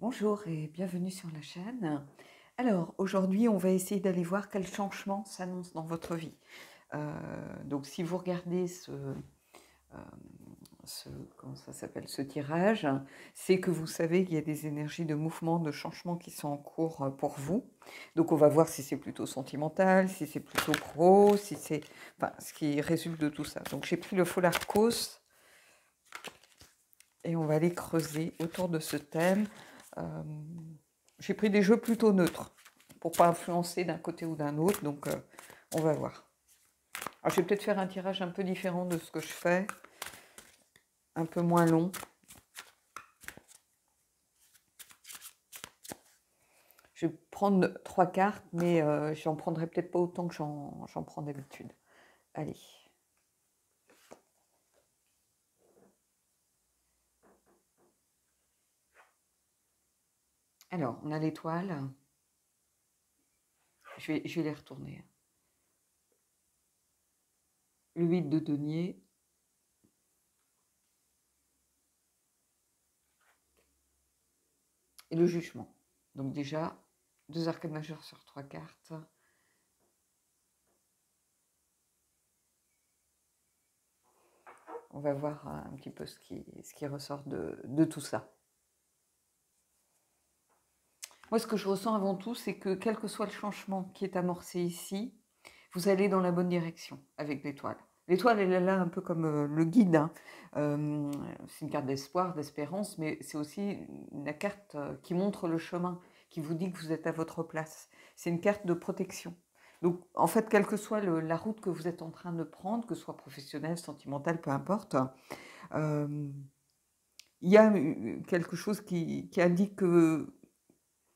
Bonjour et bienvenue sur la chaîne. Alors aujourd'hui, on va essayer d'aller voir quel changement s'annonce dans votre vie. Donc si vous regardez euh, comment ça s'appelle, ce tirage, c'est que vous savez qu'il y a des énergies de mouvement, de changement qui sont en cours pour vous. Donc on va voir si c'est plutôt sentimental, si c'est plutôt pro, si c'est, enfin, ce qui résulte de tout ça. Donc j'ai pris le foulard cause et on va aller creuser autour de ce thème. Euh, J'ai pris des jeux plutôt neutres pour pas influencer d'un côté ou d'un autre, donc on va voir. Alors, je vais peut-être faire un tirage un peu différent de ce que je fais, un peu moins long. Je vais prendre 3 cartes, mais j'en prendrai peut-être pas autant que j'en prends d'habitude. Allez. Alors, on a l'étoile. Je vais les retourner. Le 8 de denier. Et le jugement. Donc déjà, 2 arcades majeures sur 3 cartes. On va voir un petit peu ce qui ressort de tout ça. Moi, ce que je ressens avant tout, c'est que quel que soit le changement qui est amorcé ici, vous allez dans la bonne direction avec l'étoile. L'étoile, elle est là un peu comme le guide. Hein. C'est une carte d'espoir, d'espérance, mais c'est aussi la carte qui montre le chemin, qui vous dit que vous êtes à votre place. C'est une carte de protection. Donc, en fait, quelle que soit la route que vous êtes en train de prendre, que ce soit professionnelle, sentimentale, peu importe, il y a quelque chose qui indique que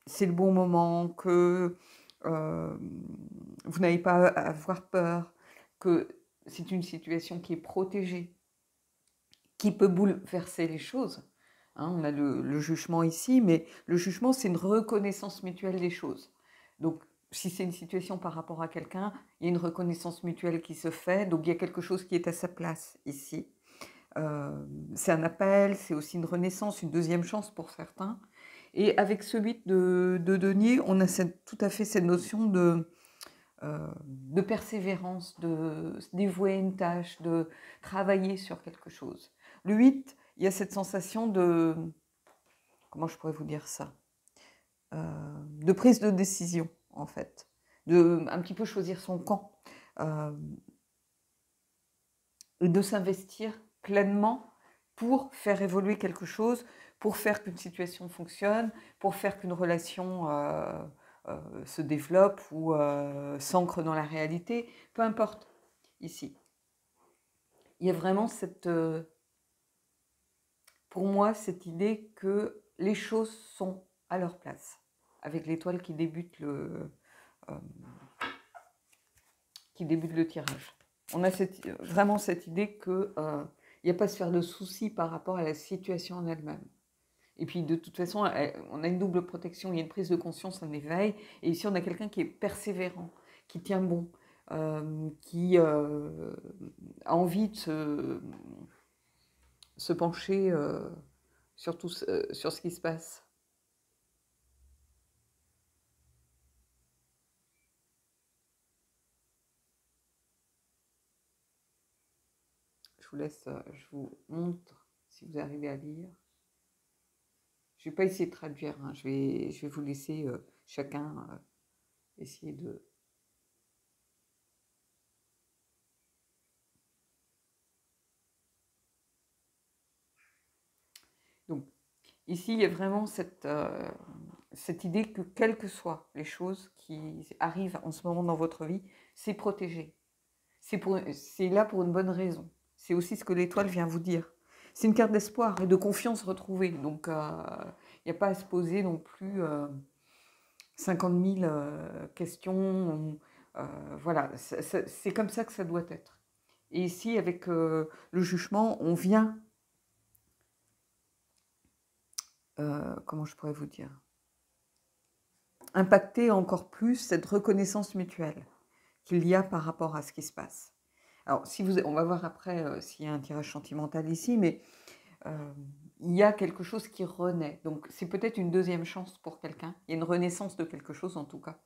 c'est le bon moment, que vous n'avez pas à avoir peur, que c'est une situation qui est protégée, qui peut bouleverser les choses. Hein, on a le jugement ici, mais le jugement, c'est une reconnaissance mutuelle des choses. Donc, si c'est une situation par rapport à quelqu'un, il y a une reconnaissance mutuelle qui se fait, donc il y a quelque chose qui est à sa place ici. C'est un appel, c'est aussi une renaissance, une deuxième chance pour certains. Et avec ce 8 de denier, on a tout à fait cette notion de persévérance, de se dévouer à une tâche, de travailler sur quelque chose. Le 8, il y a cette sensation de, comment je pourrais vous dire ça, de prise de décision, en fait, de un petit peu choisir son camp, et de s'investir pleinement pour faire évoluer quelque chose, pour faire qu'une situation fonctionne, pour faire qu'une relation se développe ou s'ancre dans la réalité, peu importe, ici. Il y a vraiment pour moi, cette idée que les choses sont à leur place, avec l'étoile euh, qui débute le tirage. On a vraiment cette idée qu'il n'y a pas à se faire de soucis par rapport à la situation en elle-même. Et puis de toute façon, on a une double protection, il y a une prise de conscience, un éveil, et ici on a quelqu'un qui est persévérant, qui tient bon, qui a envie de se pencher sur ce qui se passe. Je vous montre si vous arrivez à lire. Je ne vais pas essayer de traduire, hein, je vais vous laisser chacun essayer de... Donc, ici, il y a vraiment cette idée que quelles que soient les choses qui arrivent en ce moment dans votre vie, c'est protégé. C'est là pour une bonne raison. C'est aussi ce que l'étoile vient vous dire. C'est une carte d'espoir et de confiance retrouvée. Donc, il n'y a pas à se poser non plus 50 000 questions. Voilà, c'est comme ça que ça doit être. Et ici, avec le jugement, on vient, comment je pourrais vous dire, impacter encore plus cette reconnaissance mutuelle qu'il y a par rapport à ce qui se passe. Alors, on va voir après s'il y a un tirage sentimental ici, mais il y a quelque chose qui renaît. Donc, c'est peut-être une deuxième chance pour quelqu'un. Il y a une renaissance de quelque chose, en tout cas.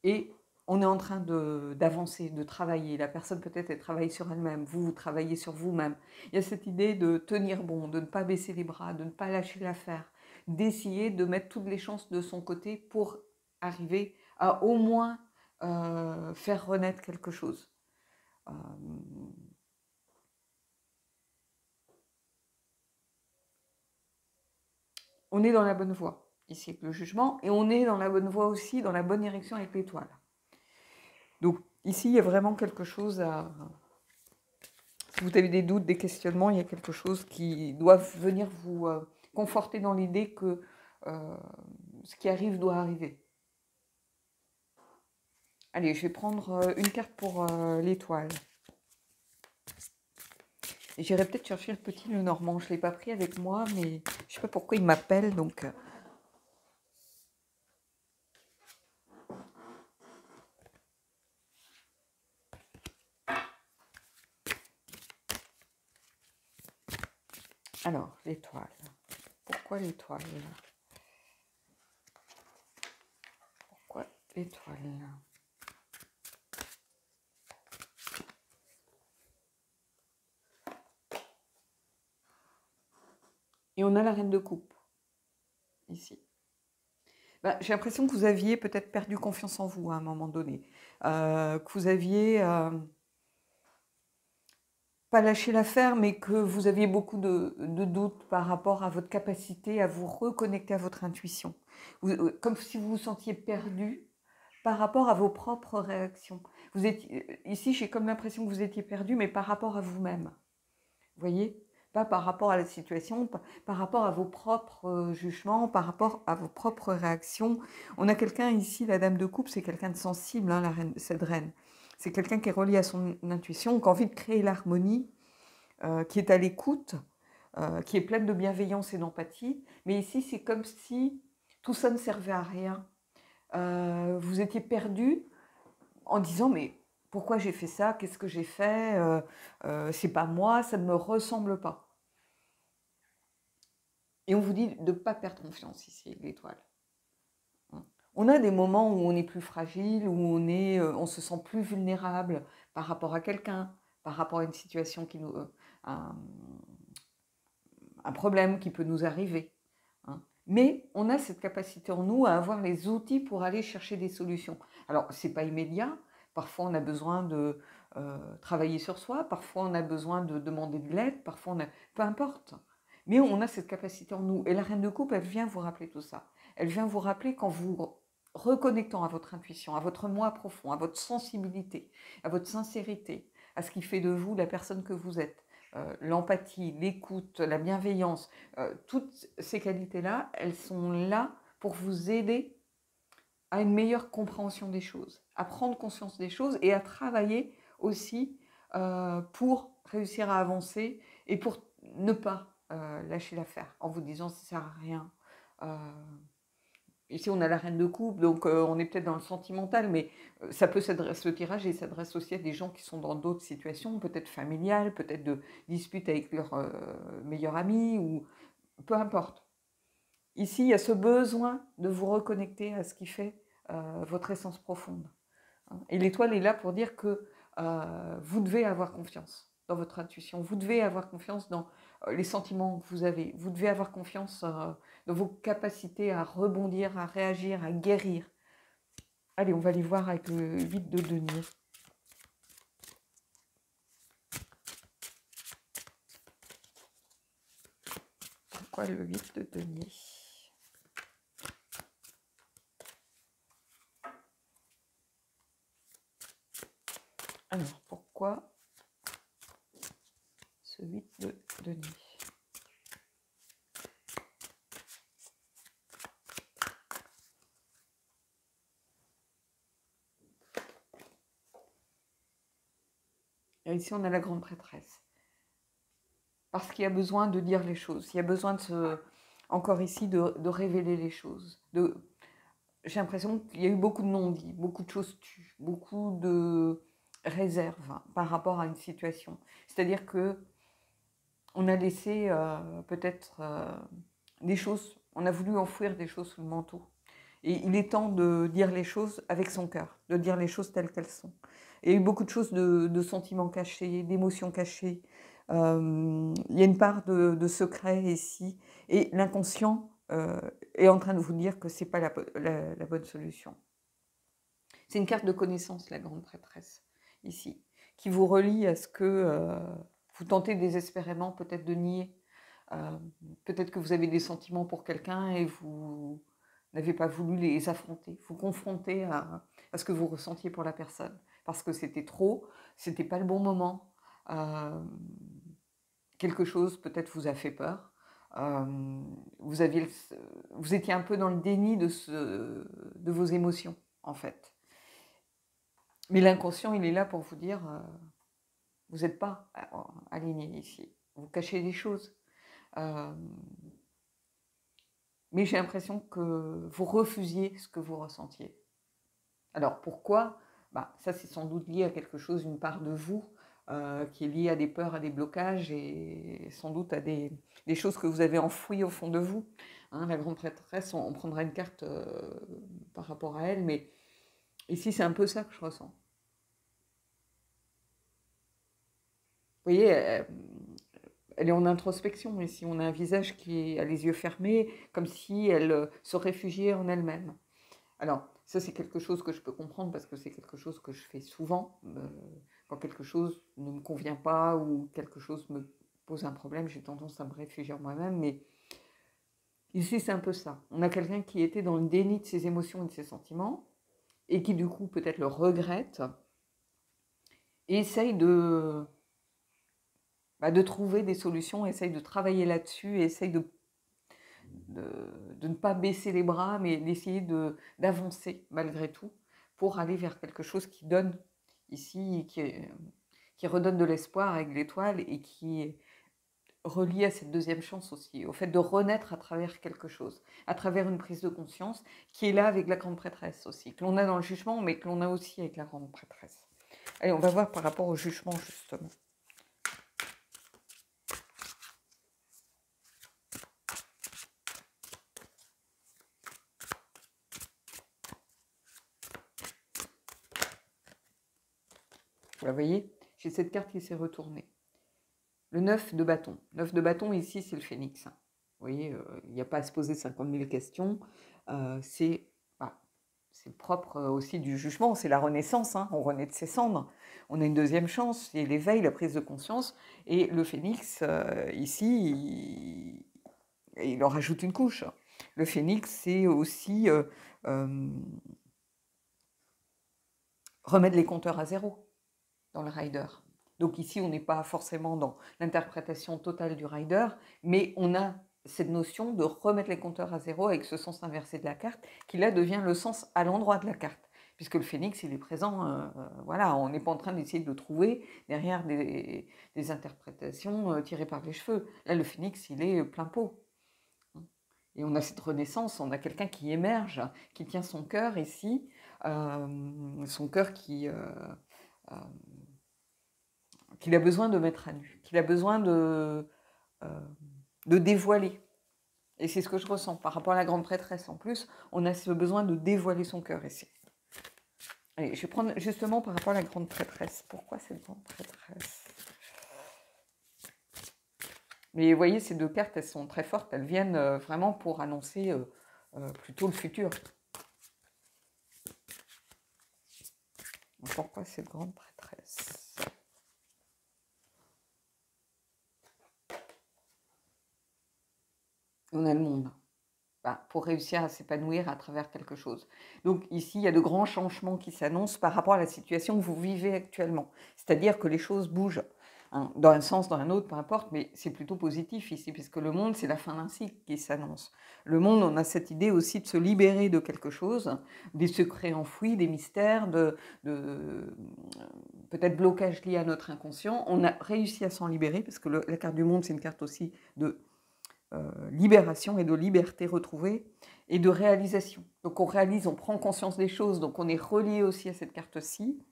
Et on est en train d'avancer, de travailler. La personne peut-être elle travaille sur elle-même, vous travaillez sur vous-même. Il y a cette idée de tenir bon, de ne pas baisser les bras, de ne pas lâcher l'affaire, d'essayer de mettre toutes les chances de son côté pour arriver à au moins faire renaître quelque chose. On est dans la bonne voie ici avec le jugement, et on est dans la bonne voie aussi, dans la bonne direction avec l'étoile. Donc ici, il y a vraiment quelque chose à... Si vous avez des doutes, des questionnements, il y a quelque chose qui doit venir vous conforter dans l'idée que ce qui arrive doit arriver. Allez, je vais prendre une carte pour l'étoile. Et j'irai peut-être chercher le petit Lenormand. Je ne l'ai pas pris avec moi, mais je ne sais pas pourquoi il m'appelle, donc... Alors, l'étoile. Pourquoi l'étoile? Pourquoi l'étoile? Et on a la reine de coupe, ici. Ben, j'ai l'impression que vous aviez peut-être perdu confiance en vous à un moment donné. Que vous aviez... pas lâché l'affaire, mais que vous aviez beaucoup de doutes par rapport à votre capacité à vous reconnecter à votre intuition. Comme si vous vous sentiez perdu par rapport à vos propres réactions. Vous étiez, ici, j'ai comme l'impression que vous étiez perdu, mais par rapport à vous-même. Vous voyez? Pas par rapport à la situation, par rapport à vos propres jugements, par rapport à vos propres réactions. On a quelqu'un ici, la dame de coupe, c'est quelqu'un de sensible, hein, cette reine. C'est quelqu'un qui est relié à son intuition, qui a envie de créer l'harmonie, qui est à l'écoute, qui est pleine de bienveillance et d'empathie. Mais ici, c'est comme si tout ça ne servait à rien. Vous étiez perdu en disant, mais pourquoi j'ai fait ça? Qu'est-ce que j'ai fait? C'est pas moi, ça ne me ressemble pas. Et on vous dit de ne pas perdre confiance ici, l'étoile. On a des moments où on est plus fragile, où on se sent plus vulnérable par rapport à quelqu'un, par rapport à une situation qui nous... un problème qui peut nous arriver. Mais on a cette capacité en nous à avoir les outils pour aller chercher des solutions. Alors, ce n'est pas immédiat. Parfois, on a besoin de travailler sur soi. Parfois, on a besoin de demander de l'aide. Parfois, peu importe. Mais on a cette capacité en nous. Et la reine de coupe, elle vient vous rappeler tout ça. Elle vient vous rappeler qu'en vous reconnectant à votre intuition, à votre moi profond, à votre sensibilité, à votre sincérité, à ce qui fait de vous la personne que vous êtes, l'empathie, l'écoute, la bienveillance, toutes ces qualités-là, elles sont là pour vous aider à une meilleure compréhension des choses, à prendre conscience des choses et à travailler aussi pour réussir à avancer et pour ne pas lâcher l'affaire en vous disant ça ne sert à rien. Ici, on a la reine de coupe, donc on est peut-être dans le sentimental, mais ça peut s'adresser, le tirage et s'adresse aussi à des gens qui sont dans d'autres situations, peut-être familiales, peut-être de disputes avec leur meilleur ami, ou peu importe. Ici, il y a ce besoin de vous reconnecter à ce qui fait votre essence profonde. Et l'étoile est là pour dire que vous devez avoir confiance dans votre intuition, vous devez avoir confiance dans les sentiments que vous avez, vous devez avoir confiance dans vos capacités à rebondir, à réagir, à guérir. Allez, on va aller voir avec le 8 de denier. Pourquoi le 8 de denier? Alors, pourquoi ce 8 de denier? Et ici, on a la grande prêtresse. Parce qu'il y a besoin de dire les choses. Il y a besoin encore ici de révéler les choses. J'ai l'impression qu'il y a eu beaucoup de non-dits, beaucoup de choses tues, beaucoup de réserves par rapport à une situation. C'est-à-dire que on a laissé peut-être des choses, on a voulu enfouir des choses sous le manteau. Et il est temps de dire les choses avec son cœur, de dire les choses telles qu'elles sont. Il y a eu beaucoup de choses de sentiments cachés, d'émotions cachées. Il y a une part de secret ici. Et l'inconscient est en train de vous dire que ce n'est pas la bonne solution. C'est une carte de connaissance, la grande prêtresse, ici, qui vous relie à ce que vous tentez désespérément peut-être de nier. Peut-être que vous avez des sentiments pour quelqu'un et vous n'avez pas voulu les affronter, vous confronter à ce que vous ressentiez pour la personne, parce que c'était trop, c'était pas le bon moment, quelque chose peut-être vous a fait peur, vous étiez un peu dans le déni de vos émotions, en fait. Mais l'inconscient, il est là pour vous dire, vous n'êtes pas aligné ici, vous cachez des choses. Mais j'ai l'impression que vous refusiez ce que vous ressentiez. Alors pourquoi? Ça c'est sans doute lié à quelque chose, une part de vous, qui est liée à des peurs, à des blocages et sans doute à des choses que vous avez enfouies au fond de vous. Hein, la grande prêtresse, on prendra une carte par rapport à elle, mais ici c'est un peu ça que je ressens. Vous voyez, elle est en introspection ici, on a un visage qui a les yeux fermés, comme si elle se réfugiait en elle-même. Alors, ça c'est quelque chose que je peux comprendre parce que c'est quelque chose que je fais souvent. Quand quelque chose ne me convient pas ou quelque chose me pose un problème, j'ai tendance à me réfugier en moi-même. Mais ici, c'est un peu ça. On a quelqu'un qui était dans le déni de ses émotions et de ses sentiments et qui du coup peut-être le regrette et essaye de trouver des solutions, essaye de travailler là-dessus, essaye de ne pas baisser les bras, mais d'essayer d'avancer malgré tout pour aller vers quelque chose qui donne ici, qui redonne de l'espoir avec l'étoile et qui est relié à cette deuxième chance aussi, au fait de renaître à travers quelque chose, à travers une prise de conscience qui est là avec la grande prêtresse aussi, que l'on a dans le jugement, mais que l'on a aussi avec la grande prêtresse. Allez, on va voir par rapport au jugement justement. Vous voyez, j'ai cette carte qui s'est retournée. Le 9 de bâton. 9 de bâton, ici, c'est le phénix. Vous voyez, il n'y a pas à se poser 50 000 questions. C'est propre aussi du jugement, c'est la renaissance. Hein, on renaît de ses cendres. On a une deuxième chance, c'est l'éveil, la prise de conscience. Et le phénix, ici, il en rajoute une couche. Le phénix, c'est aussi remettre les compteurs à zéro dans le rider. Donc ici, on n'est pas forcément dans l'interprétation totale du rider, mais on a cette notion de remettre les compteurs à zéro avec ce sens inversé de la carte, qui là devient le sens à l'endroit de la carte. Puisque le phénix, il est présent, voilà, on n'est pas en train d'essayer de le trouver derrière des interprétations tirées par les cheveux. Là, le phénix, il est plein pot. Et on a cette renaissance, on a quelqu'un qui émerge, qui tient son cœur ici, son cœur qu'il a besoin de mettre à nu, qu'il a besoin de dévoiler. Et c'est ce que je ressens par rapport à la grande prêtresse. En plus, on a ce besoin de dévoiler son cœur ici. Allez, je vais prendre justement par rapport à la grande prêtresse. Pourquoi cette grande prêtresse? Mais vous voyez, ces deux cartes, elles sont très fortes. Elles viennent vraiment pour annoncer plutôt le futur. Donc, pourquoi cette grande prêtresse? On a le monde. Pour réussir à s'épanouir à travers quelque chose. Donc ici, il y a de grands changements qui s'annoncent par rapport à la situation que vous vivez actuellement. C'est-à-dire que les choses bougent, hein, dans un sens, dans un autre, peu importe, mais c'est plutôt positif ici, puisque le monde, c'est la fin d'un cycle qui s'annonce. Le monde, on a cette idée aussi de se libérer de quelque chose, des secrets enfouis, des mystères, peut-être blocages liés à notre inconscient. On a réussi à s'en libérer, parce que la carte du monde, c'est une carte aussi de libération et de liberté retrouvée et de réalisation. Donc on réalise, on prend conscience des choses, donc on est relié aussi à cette carte-ci.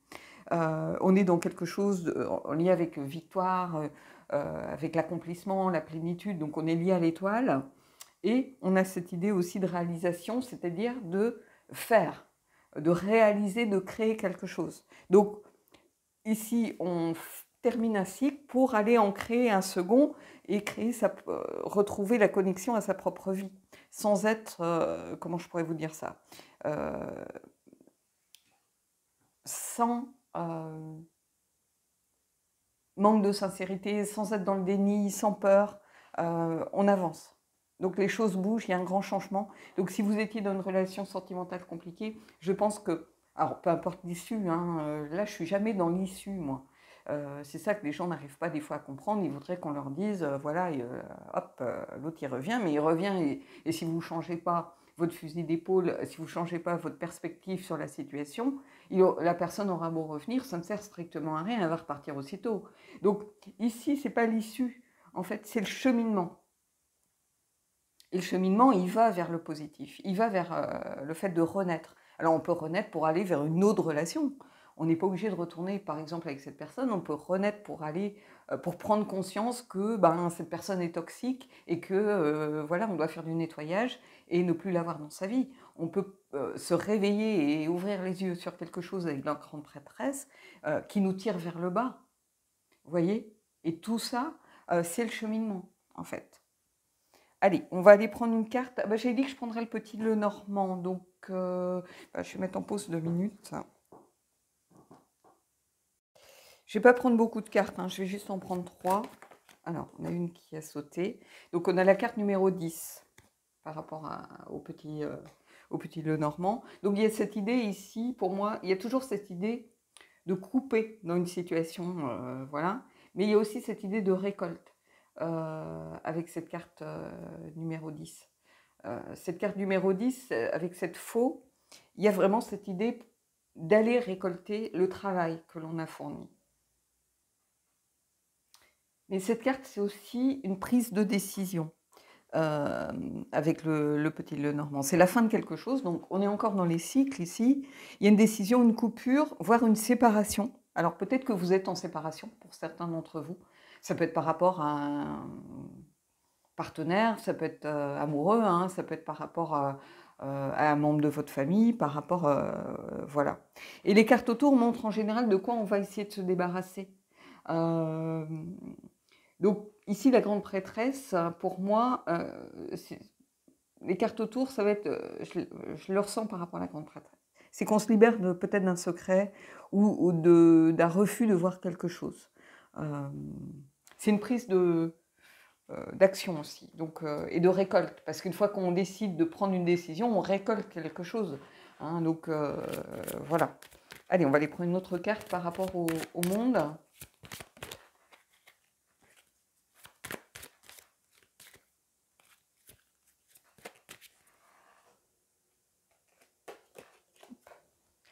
On est dans quelque chose en lien avec victoire, avec l'accomplissement, la plénitude, donc on est lié à l'étoile. Et on a cette idée aussi de réalisation, c'est-à-dire de faire, de réaliser, de créer quelque chose. Donc ici, on termine un cycle pour aller en créer un second et retrouver la connexion à sa propre vie, sans être, comment je pourrais vous dire ça, sans manque de sincérité, sans être dans le déni, sans peur, on avance. Donc les choses bougent, il y a un grand changement. Donc si vous étiez dans une relation sentimentale compliquée, je pense que, alors peu importe l'issue, hein, là je suis jamais dans l'issue moi. C'est ça que les gens n'arrivent pas des fois à comprendre. Ils voudraient qu'on leur dise, voilà, hop, l'autre il revient, mais il revient et si vous ne changez pas votre fusil d'épaule, si vous ne changez pas votre perspective sur la situation, la personne aura beau revenir, ça ne sert strictement à rien, elle va repartir aussitôt. Donc ici, ce n'est pas l'issue, en fait, c'est le cheminement. Et le cheminement, il va vers le positif, il va vers le fait de renaître. Alors on peut renaître pour aller vers une autre relation. On n'est pas obligé de retourner, par exemple, avec cette personne. On peut renaître pour prendre conscience que cette personne est toxique et que voilà, on doit faire du nettoyage et ne plus l'avoir dans sa vie. On peut se réveiller et ouvrir les yeux sur quelque chose avec la grande prêtresse qui nous tire vers le bas. Vous voyez? Et tout ça, c'est le cheminement, en fait. Allez, on va aller prendre une carte. J'ai dit que je prendrais le petit Lenormand, donc je vais mettre en pause 2 minutes. Je ne vais pas prendre beaucoup de cartes, hein, je vais juste en prendre 3. Alors, on a une qui a sauté. Donc, on a la carte numéro 10 par rapport au petit Lenormand. Donc, il y a cette idée ici, pour moi, il y a toujours cette idée de couper dans une situation, voilà. Mais il y a aussi cette idée de récolte avec cette carte numéro 10. Cette carte numéro 10, avec cette faux, il y a vraiment cette idée d'aller récolter le travail que l'on a fourni. Mais cette carte, c'est aussi une prise de décision avec le petit Lenormand. C'est la fin de quelque chose, donc on est encore dans les cycles ici. Il y a une décision, une coupure, voire une séparation. Alors peut-être que vous êtes en séparation pour certains d'entre vous. Ça peut être par rapport à un partenaire, ça peut être amoureux, hein, ça peut être par rapport à un membre de votre famille, par rapport... voilà. Et les cartes autour montrent en général de quoi on va essayer de se débarrasser. Donc ici, la grande prêtresse, pour moi, les cartes autour, ça va être, je le ressens par rapport à la grande prêtresse. C'est qu'on se libère peut-être d'un secret ou d'un refus de voir quelque chose. C'est une prise d'action aussi, donc, et de récolte, parce qu'une fois qu'on décide de prendre une décision, on récolte quelque chose. Hein, donc voilà. Allez, on va aller prendre une autre carte par rapport au monde.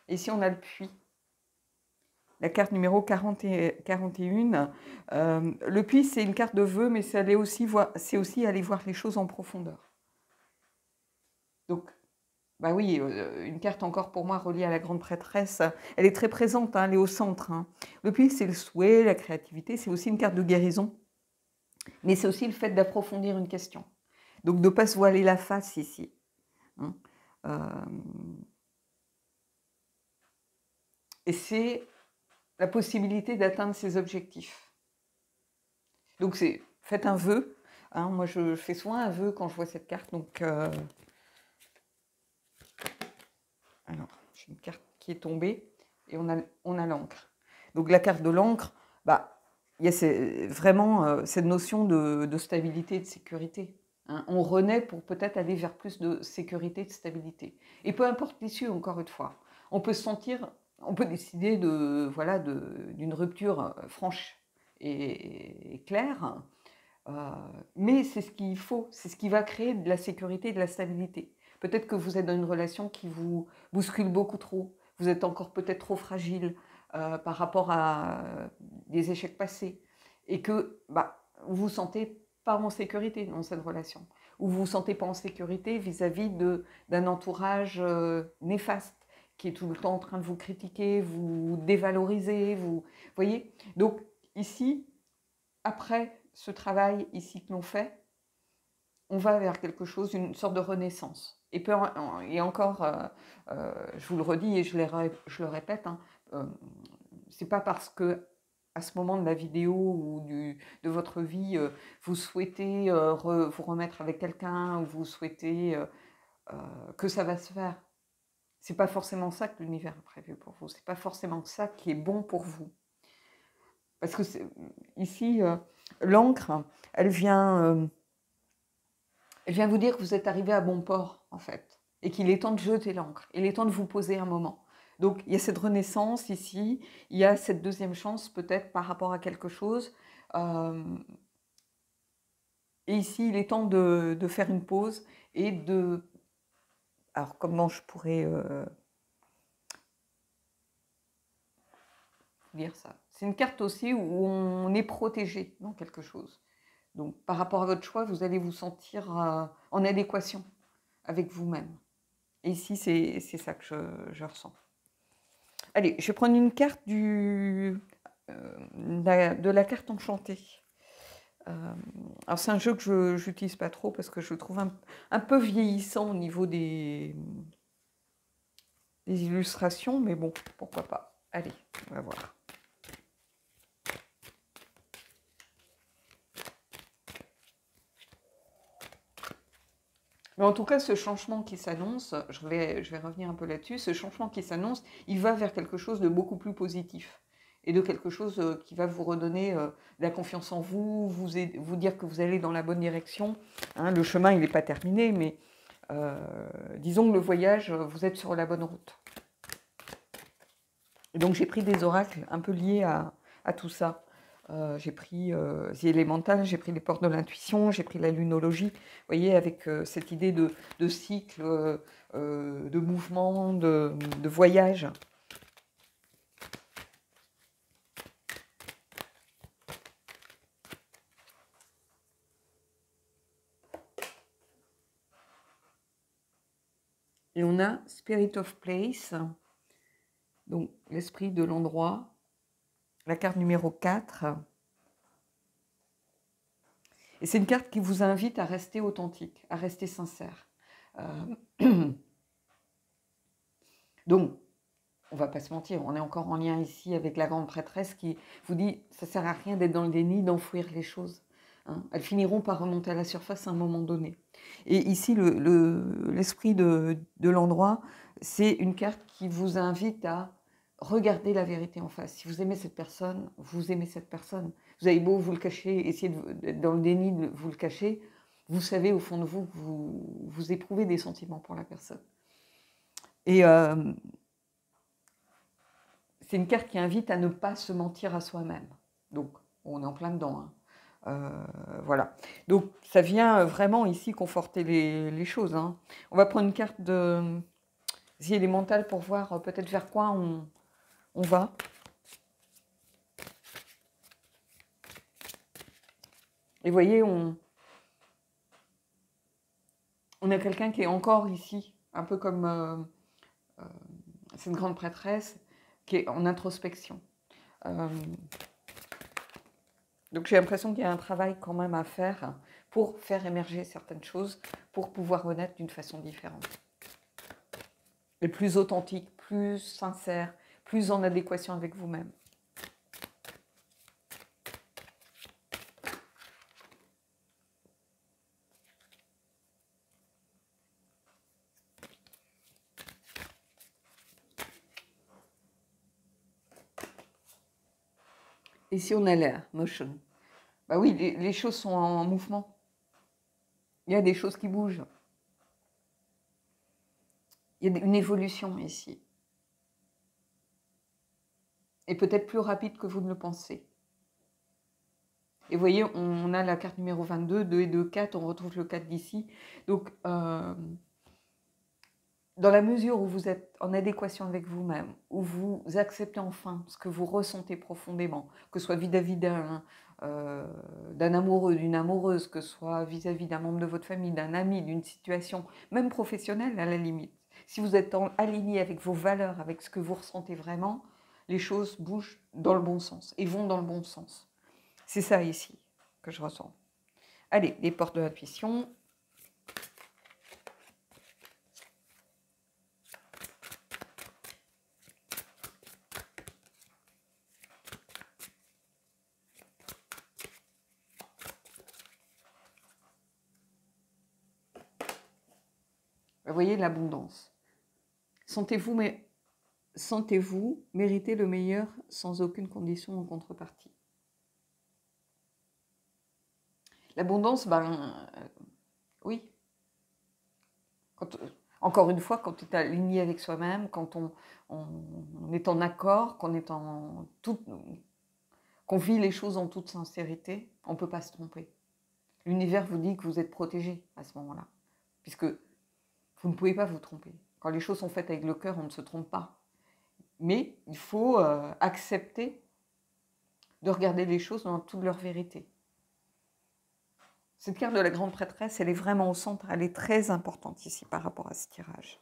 Ici, on a le puits. La carte numéro 41. Le puits, c'est une carte de vœux, mais c'est aussi aller voir les choses en profondeur. Donc, bah oui, une carte encore pour moi reliée à la grande prêtresse. Elle est très présente, hein, elle est au centre. Hein. Le puits, c'est le souhait, la créativité. C'est aussi une carte de guérison. Mais c'est aussi le fait d'approfondir une question. Donc, de ne pas se voiler la face ici. Hein. Et c'est la possibilité d'atteindre ses objectifs. Donc, faites un vœu. Hein, moi, je fais souvent un vœu quand je vois cette carte. Donc, alors, j'ai une carte qui est tombée et on a l'encre. Donc, la carte de l'encre, il y a vraiment cette notion de stabilité et de sécurité. Hein. On renaît pour peut-être aller vers plus de sécurité et de stabilité. Et peu importe l'issue, encore une fois. On peut se sentir... On peut décider d'une rupture franche et claire, mais c'est ce qu'il faut, c'est ce qui va créer de la sécurité et de la stabilité. Peut-être que vous êtes dans une relation qui vous bouscule beaucoup trop, vous êtes encore peut-être trop fragile par rapport à des échecs passés, et que vous vous sentez pas en sécurité dans cette relation, ou vous vous sentez pas en sécurité vis-à-vis d'un entourage néfaste, qui est tout le temps en train de vous critiquer, vous dévaloriser, vous voyez. Donc ici, après ce travail ici que l'on fait, on va vers quelque chose, une sorte de renaissance. Et encore, je vous le redis et je le répète, hein, c'est pas parce que à ce moment de la vidéo ou de votre vie, vous souhaitez vous remettre avec quelqu'un ou vous souhaitez que ça va se faire. C'est pas forcément ça que l'univers a prévu pour vous. C'est pas forcément ça qui est bon pour vous. Parce que ici, l'encre, elle vient vous dire que vous êtes arrivé à bon port, en fait, et qu'il est temps de jeter l'encre. Il est temps de vous poser un moment. Donc, il y a cette renaissance ici, il y a cette deuxième chance peut-être par rapport à quelque chose. Et ici, il est temps de faire une pause et de... Alors, comment je pourrais dire ça? C'est une carte aussi où on est protégé dans quelque chose. Donc, par rapport à votre choix, vous allez vous sentir en adéquation avec vous-même. Et ici, c'est ça que je ressens. Allez, je vais prendre une carte de la carte enchantée. Alors, c'est un jeu que je n'utilise pas trop parce que je le trouve un peu vieillissant au niveau des illustrations, mais bon, pourquoi pas. Allez, on va voir. Mais en tout cas, ce changement qui s'annonce, je vais revenir un peu là-dessus, ce changement qui s'annonce, il va vers quelque chose de beaucoup plus positif et de quelque chose qui va vous redonner de la confiance en vous, vous dire que vous allez dans la bonne direction. Hein, le chemin, il n'est pas terminé, mais disons que le voyage, vous êtes sur la bonne route. Et donc, j'ai pris des oracles un peu liés à tout ça. J'ai pris The Elemental, j'ai pris les portes de l'intuition, j'ai pris la lunologie, vous voyez, avec cette idée de cycle, de mouvement, de voyage. Et on a Spirit of Place, donc l'esprit de l'endroit, la carte numéro 4. Et c'est une carte qui vous invite à rester authentique, à rester sincère. Donc, on ne va pas se mentir, on est encore en lien ici avec la grande prêtresse qui vous dit ça ne sert à rien d'être dans le déni, d'enfouir les choses. Hein. Elles finiront par remonter à la surface à un moment donné. Et ici, l'esprit de l'endroit, c'est une carte qui vous invite à regarder la vérité en face. Si vous aimez cette personne, vous aimez cette personne. Vous avez beau vous le cacher, essayer d'être dans le déni de vous le cacher, vous savez au fond de vous que vous éprouvez des sentiments pour la personne. Et c'est une carte qui invite à ne pas se mentir à soi-même. Donc, on est en plein dedans. Hein. Voilà. Donc, ça vient vraiment ici conforter les choses. Hein. On va prendre une carte de The Elemental pour voir peut-être vers quoi on va. Et vous voyez, on a quelqu'un qui est encore ici, un peu comme cette grande prêtresse, qui est en introspection. Donc j'ai l'impression qu'il y a un travail quand même à faire pour faire émerger certaines choses, pour pouvoir renaître d'une façon différente. Et plus authentique, plus sincère, plus en adéquation avec vous-même. Et si on a l'air, motion. Bah oui, les choses sont en mouvement. Il y a des choses qui bougent. Il y a une évolution ici. Et peut-être plus rapide que vous ne le pensez. Et vous voyez, on a la carte numéro 22, 2 et 2, 4, on retrouve le 4 d'ici. Donc, dans la mesure où vous êtes en adéquation avec vous-même, où vous acceptez enfin ce que vous ressentez profondément, que ce soit vis-à-vis d'un amoureux, d'une amoureuse, que ce soit vis-à-vis d'un membre de votre famille, d'un ami, d'une situation, même professionnelle à la limite. Si vous êtes aligné avec vos valeurs, avec ce que vous ressentez vraiment, les choses bougent dans le bon sens et vont dans le bon sens. C'est ça ici que je ressens. Allez, les portes de l'intuition. Vous voyez l'abondance. Sentez-vous mériter le meilleur sans aucune condition en contrepartie. L'abondance, oui. Encore une fois, quand on est aligné avec soi-même, quand on est en accord, qu'on vit les choses en toute sincérité, on ne peut pas se tromper. L'univers vous dit que vous êtes protégé à ce moment-là, puisque vous ne pouvez pas vous tromper. Quand les choses sont faites avec le cœur, on ne se trompe pas. Mais il faut accepter de regarder les choses dans toute leur vérité. Cette carte de la grande prêtresse, elle est vraiment au centre, elle est très importante ici par rapport à ce tirage.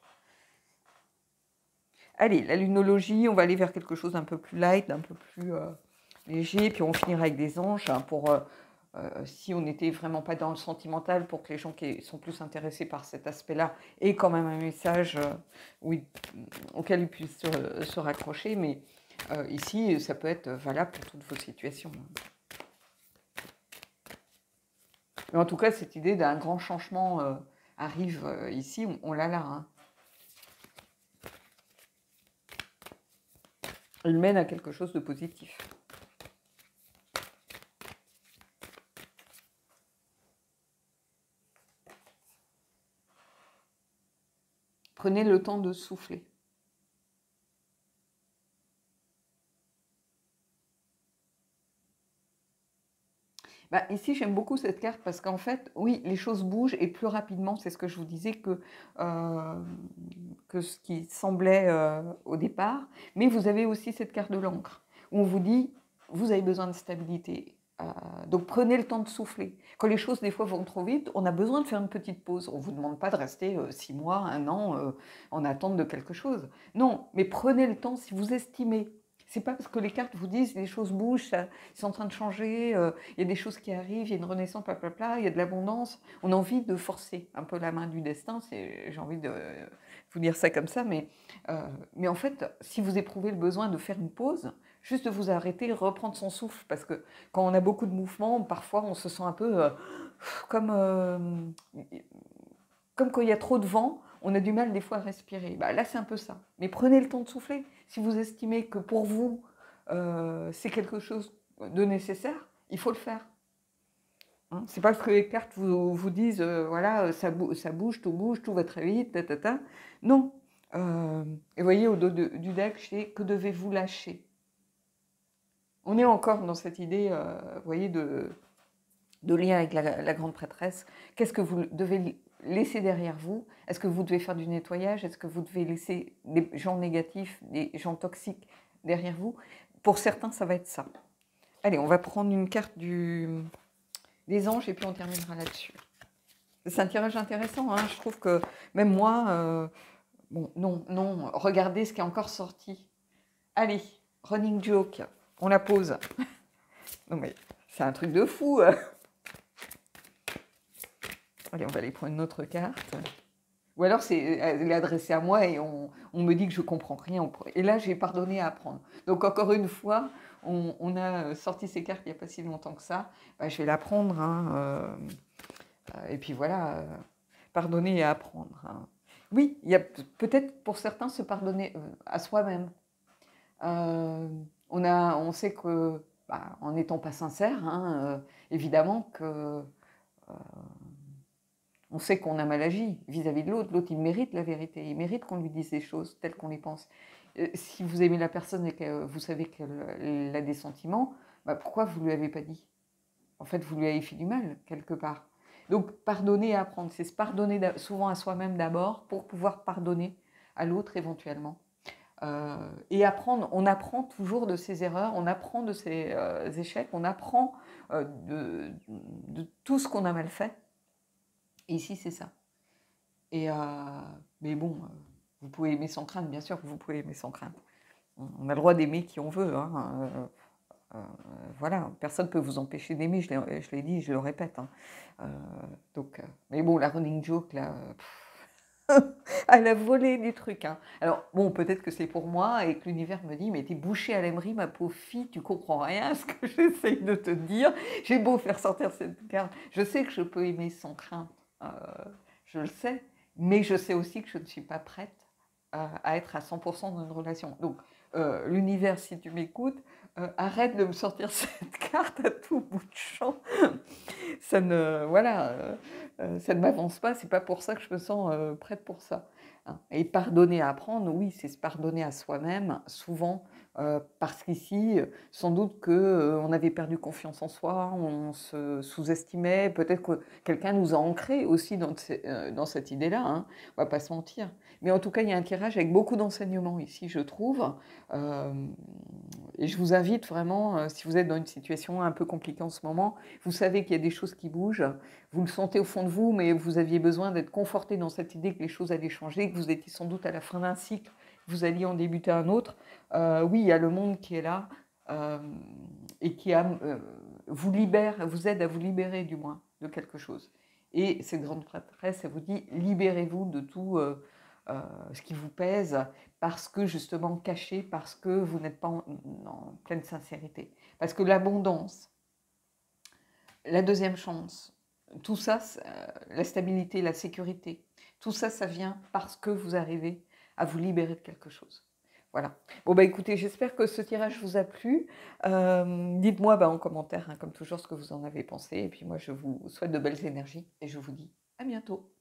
Allez, la lunologie, on va aller vers quelque chose d'un peu plus light, d'un peu plus léger, puis on finira avec des anges, hein, pour, si on n'était vraiment pas dans le sentimental, pour que les gens qui sont plus intéressés par cet aspect-là aient quand même un message auquel ils puissent se raccrocher, mais ici, ça peut être valable pour toutes vos situations. Mais en tout cas, cette idée d'un grand changement arrive ici, on l'a là. Hein. Il mène à quelque chose de positif. Prenez le temps de souffler. Ici, j'aime beaucoup cette carte parce qu'en fait, oui, les choses bougent et plus rapidement, c'est ce que je vous disais, que ce qui semblait au départ. Mais vous avez aussi cette carte de l'encre où on vous dit, vous avez besoin de stabilité. Donc prenez le temps de souffler. Quand les choses, des fois, vont trop vite, on a besoin de faire une petite pause. On ne vous demande pas de rester 6 mois, 1 an en attente de quelque chose. Non, mais prenez le temps si vous estimez. C'est pas parce que les cartes vous disent les choses bougent, c'est en train de changer, il y a des choses qui arrivent, il y a une renaissance, il y a de l'abondance. On a envie de forcer un peu la main du destin, j'ai envie de vous dire ça comme ça, mais en fait, si vous éprouvez le besoin de faire une pause, juste de vous arrêter, reprendre son souffle, parce que quand on a beaucoup de mouvements, parfois on se sent un peu comme quand il y a trop de vent, on a du mal des fois à respirer. Là, c'est un peu ça. Mais prenez le temps de souffler. Si vous estimez que pour vous, c'est quelque chose de nécessaire, il faut le faire. Hein, c'est pas parce que les cartes vous disent, voilà, ça bouge, tout va très vite, Non. Et vous voyez, au dos du deck, c'est que devez-vous lâcher. On est encore dans cette idée, vous voyez, de lien avec la grande prêtresse. Qu'est-ce que vous devez laisser derrière vous? Est-ce que vous devez faire du nettoyage? Est-ce que vous devez laisser des gens négatifs, des gens toxiques derrière vous? Pour certains, ça va être ça. Allez, on va prendre une carte des anges et puis on terminera là-dessus. C'est un tirage intéressant, hein. Je trouve que même moi, non, regardez ce qui est encore sorti. Allez, running joke, on la pose. Non mais c'est un truc de fou. Allez, on va aller prendre une autre carte. Ou alors, elle est adressée à moi et on me dit que je ne comprends rien. Et là, j'ai pardonné à apprendre. Donc, encore une fois, on a sorti ces cartes il n'y a pas si longtemps que ça. Je vais la prendre. Hein, et puis voilà, pardonner et apprendre. Hein. Oui, il y a peut-être pour certains se pardonner à soi-même. On sait que, en n'étant pas sincère, hein, évidemment que... on sait qu'on a mal agi vis-à-vis de l'autre. L'autre, il mérite la vérité. Il mérite qu'on lui dise des choses telles qu'on les pense. Si vous aimez la personne et que vous savez qu'elle a des sentiments, pourquoi vous ne lui avez pas dit? En fait, vous lui avez fait du mal, quelque part. Donc, pardonner et apprendre. C'est se pardonner souvent à soi-même d'abord pour pouvoir pardonner à l'autre éventuellement. Et apprendre. On apprend toujours de ses erreurs, on apprend de ses échecs, on apprend de tout ce qu'on a mal fait. Et ici, c'est ça. Mais bon, vous pouvez aimer sans crainte, bien sûr que vous pouvez aimer sans crainte. On a le droit d'aimer qui on veut. Hein. voilà, personne ne peut vous empêcher d'aimer, je l'ai dit, je le répète, hein. Mais bon, la running joke, là, elle a volé du truc, hein. Alors, bon, peut-être que c'est pour moi et que l'univers me dit: «Mais t'es bouchée à l'aimerie, ma pauvre fille, tu comprends rien à ce que j'essaye de te dire. J'ai beau faire sortir cette carte, je sais que je peux aimer sans crainte, heu, je le sais, mais je sais aussi que je ne suis pas prête à être à 100 dans une relation». Donc, l'univers, si tu m'écoutes, arrête de me sortir cette carte à tout bout de champ. Ça ne voilà, ça ne m'avance pas, c'est pas pour ça que je me sens, prête pour ça, hein. Et pardonner à apprendre, oui, c'est se pardonner à soi-même, souvent, parce qu'ici, sans doute que, on avait perdu confiance en soi, on se sous-estimait, peut-être que quelqu'un nous a ancrés aussi dans cette idée-là, hein, on va pas se mentir. Mais en tout cas, il y a un tirage avec beaucoup d'enseignements ici, je trouve, hem et je vous invite vraiment, si vous êtes dans une situation un peu compliquée en ce moment, vous savez qu'il y a des choses qui bougent, vous le sentez au fond de vous, mais vous aviez besoin d'être conforté dans cette idée que les choses allaient changer, que vous étiez sans doute à la fin d'un cycle, que vous alliez en débuter un autre. Oui, il y a le monde qui est là, hem et qui vous libère, vous aide à vous libérer du moins de quelque chose. Et cette grande prêtresse, elle vous dit: «Libérez-vous de tout, ce qui vous pèse, parce que justement caché, parce que vous n'êtes pas en pleine sincérité». Parce que l'abondance, la deuxième chance, tout ça, la stabilité, la sécurité, tout ça, ça vient parce que vous arrivez à vous libérer de quelque chose. Voilà. Bon, bah écoutez, j'espère que ce tirage vous a plu. Dites-moi en commentaire, hein, comme toujours, ce que vous en avez pensé. Et puis moi, je vous souhaite de belles énergies et je vous dis à bientôt.